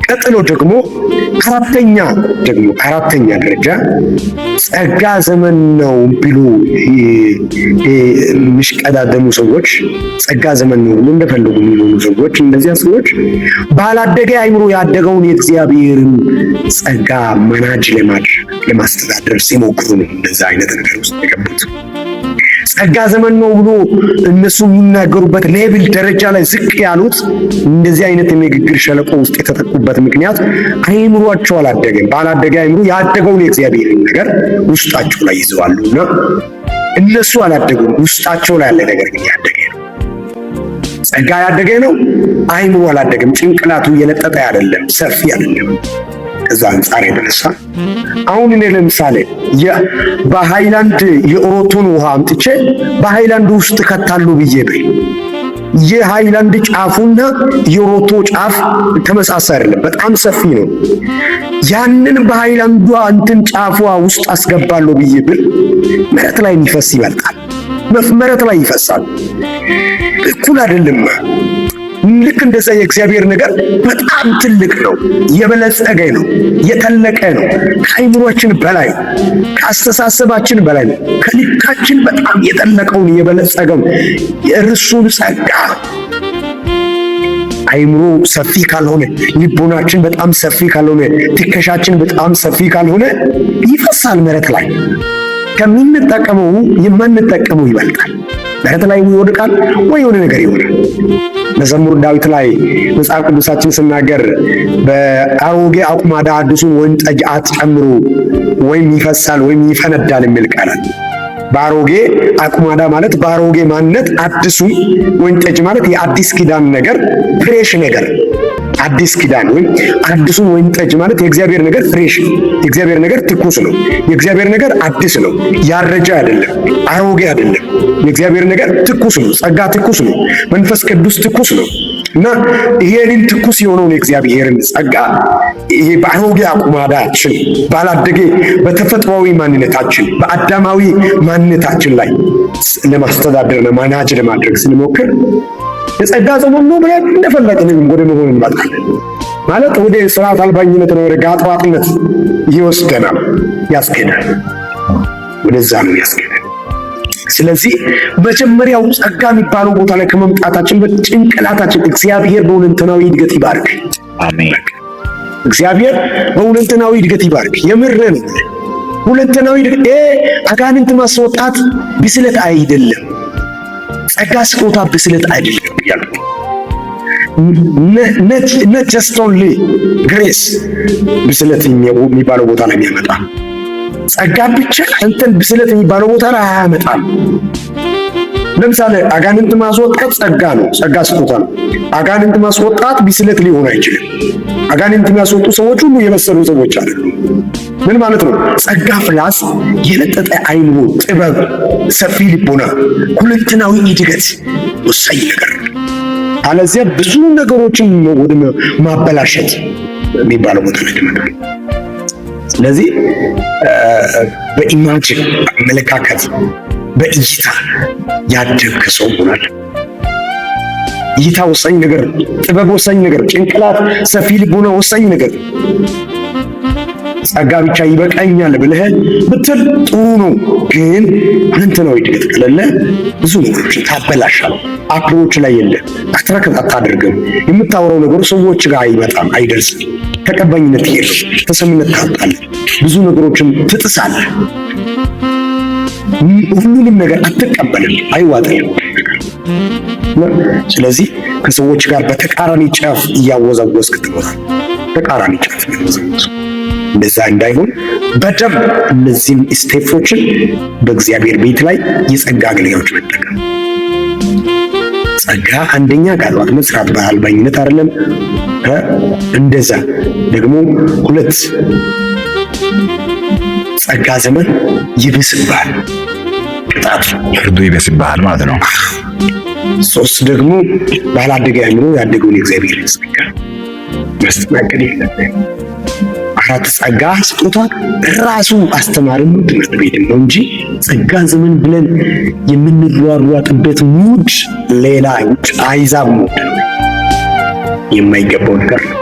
ቀጥሎ ደግሞ አራተኛ ደረጃ ጸጋ ዘመን ነው ቢሉ የሚሽቀዳደሙ ሰዎች ጸጋ ዘመን ነው ብሎ እንደፈለጉ የሚሆኑ ሰዎች እነዚያ ሰዎች ባላደገ አይምሮ ያደገውን የእግዚአብሔርን ጸጋ ማናጅ ለማስተዳደር ሲሞክሩ ነው እንደዛ አይነት ነገር ውስጥ የገቡት። ጸጋ ዘመን ነው ብሎ እነሱ የሚናገሩበት ሌቭል ደረጃ ላይ ዝቅ ያሉት እንደዚህ አይነት የንግግር ሸለቆ ውስጥ የተጠቁበት ምክንያት አይምሮአቸው አላደገም። ባላደገ አይምሮ ያደገውን የእግዚአብሔርን ነገር ውስጣቸው ላይ ይዘዋሉና እነሱ አላደጉም። ውስጣቸው ላይ ያለ ነገር ግን ያደገ ነው። ጸጋ ያደገ ነው፣ አይምሮ አላደገም። ጭንቅላቱ የለጠጠ አይደለም፣ ሰፊ አይደለም። ከዛ አንጻር የተነሳ አሁን እኔ ለምሳሌ በሃይላንድ የኦሮቶን ውሃ አምጥቼ በሃይላንድ ውስጥ ከታሉ ብዬ ብል የሃይላንድ ጫፉና የኦሮቶ ጫፍ ተመሳሳይ አይደለም፣ በጣም ሰፊ ነው። ያንን በሃይላንዷ እንትን ጫፏ ውስጥ አስገባለሁ ብዬ ብል መሬት ላይ የሚፈስ ይበልጣል። መሬት ላይ ይፈሳል። እኩል አይደለም። ልክ እንደዛ የእግዚአብሔር ነገር በጣም ትልቅ ነው፣ የበለጸገ ነው፣ የተለቀ ነው። ከአይምሮአችን በላይ ከአስተሳሰባችን በላይ ነው። ከልካችን በጣም የጠለቀውን የበለጸገው የእርሱን ጸጋ አይምሮ ሰፊ ካልሆነ፣ ልቦናችን በጣም ሰፊ ካልሆነ፣ ትከሻችን በጣም ሰፊ ካልሆነ ይፈሳል መሬት ላይ። ከምንጠቀመው የማንጠቀመው ይበልጣል። መሬት ላይ ይወድቃል ወይ የሆነ ነገር ይሆናል። መዝሙር ዳዊት ላይ መጽሐፍ ቅዱሳችን ሲናገር በአሮጌ አቁማዳ አዲሱን ወይን ጠጅ አትጨምሩ ወይም ይፈሳል ወይም ይፈነዳል የሚል ቃል አለ። በአሮጌ አቁማዳ ማለት በአሮጌ ማንነት አዲሱ ወይን ጠጅ ማለት የአዲስ ኪዳን ነገር ፍሬሽ ነገር አዲስ ኪዳን ወይም አዲሱን ወይን ጠጅ ማለት የእግዚአብሔር ነገር ፍሬሽ ነው። የእግዚአብሔር ነገር ትኩስ ነው። የእግዚአብሔር ነገር አዲስ ነው። ያረጀ አይደለም፣ አሮጌ አይደለም። የእግዚአብሔር ነገር ትኩስ ነው። ጸጋ ትኩስ ነው። መንፈስ ቅዱስ ትኩስ ነው እና ይሄንን ትኩስ የሆነውን የእግዚአብሔርን ጸጋ ይሄ በአሮጌ አቁማዳችን ባላደገ በተፈጥሯዊ ማንነታችን በአዳማዊ ማንነታችን ላይ ለማስተዳደርና ማናጅ ለማድረግ ስንሞክር የጸጋ ዘመን ነው ብለን እንደፈለግን ወደ መሆን እንመጣለን። ማለት ወደ ስርዓት አልባኝነት ነው፣ ወደ ጋጠዋጥነት ይወስደናል፣ ያስኬዳል። ወደዛ ነው ያስኬዳል። ስለዚህ መጀመሪያው ጸጋ የሚባለው ቦታ ላይ ከመምጣታችን በጭንቅላታችን እግዚአብሔር በሁለንተናዊ እድገት ይባርክ። አሜን። እግዚአብሔር በሁለንተናዊ እድገት ይባርክ። የምርን ሁለንተናዊ እድገት አጋንንት ማስወጣት ብስለት አይደለም። ጸጋ ስጦታ ብስለት አይደለም ያለው not just only grace ብስለት የሚባለው ቦታ ላይ የሚያመጣ ጸጋ ብቻ አንተን ብስለት የሚባለው ቦታ ላይ አያመጣም። ለምሳሌ አጋንንት ማስወጣት ጸጋ ነው፣ ጸጋ ስጦታ ነው። አጋንንት ማስወጣት ብስለት ሊሆን አይችልም። አጋንንት የሚያስወጡ ሰዎች ሁሉ የበሰሉ ሰዎች አይደሉም። ምን ማለት ነው? ጸጋ ፕላስ የለጠጠ አይምሮ፣ ጥበብ፣ ሰፊ ልቦና፣ ሁለንተናዊ እድገት ወሳኝ ነገር። አለዚያ ብዙ ነገሮችን ወደ ማበላሸት የሚባለው ቦታ ላይ ይመጣል። ስለዚህ በኢማጂን በአመለካከት በእይታ ያደገ ሰው ሆናል። እይታ ወሳኝ ነገር፣ ጥበብ ወሳኝ ነገር፣ ጭንቅላት ሰፊ ልቦና ወሳኝ ነገር። ጸጋ ብቻ ይበቃኛል ብለህ ብትል ጥሩ ነው፣ ግን ሁለንተናዊ እድገት ከሌለ ብዙ ነገሮችን ታበላሻለህ። አፕሮች ላይ የለ፣ አትራክት አታደርግም። የምታወራው ነገር ሰዎች ጋር አይመጣም፣ አይደርስም። ተቀባይነት የለም፣ ተሰሚነት ታጣለህ። ብዙ ነገሮችን ትጥሳለህ። ሁሉንም ነገር አትቀበልም፣ አይዋጥልም። ስለዚህ ከሰዎች ጋር በተቃራኒ ጫፍ እያወዛወዝክ ትኖራለህ። ተቃራኒ ጫፍ እያወዛወዝክ እንደዛ እንዳይሆን በደንብ እነዚህን ስቴፖችን በእግዚአብሔር ቤት ላይ የጸጋ አገልጋዮች መጠቀም። ጸጋ አንደኛ ቃላት መስራት በአልባኝነት አይደለም። እንደዛ ደግሞ ሁለት ጸጋ ዘመን ይብስብሃል፣ ቅጣት ፍርዱ ይብስብሃል ማለት ነው። ሶስት ደግሞ ባላደገ አእምሮ ያደገውን የእግዚአብሔር ጸጋ ማስተናገድ የለብህም። አራት ጸጋ ስጦታ ራሱ አስተማሪም ትምህርት ቤትም ነው እንጂ ጸጋ ዘመን ብለን የምንሯሯጥበት ሙድ ሌላ አይዛብ ሙድ ነው፣ የማይገባው ነገር ነው።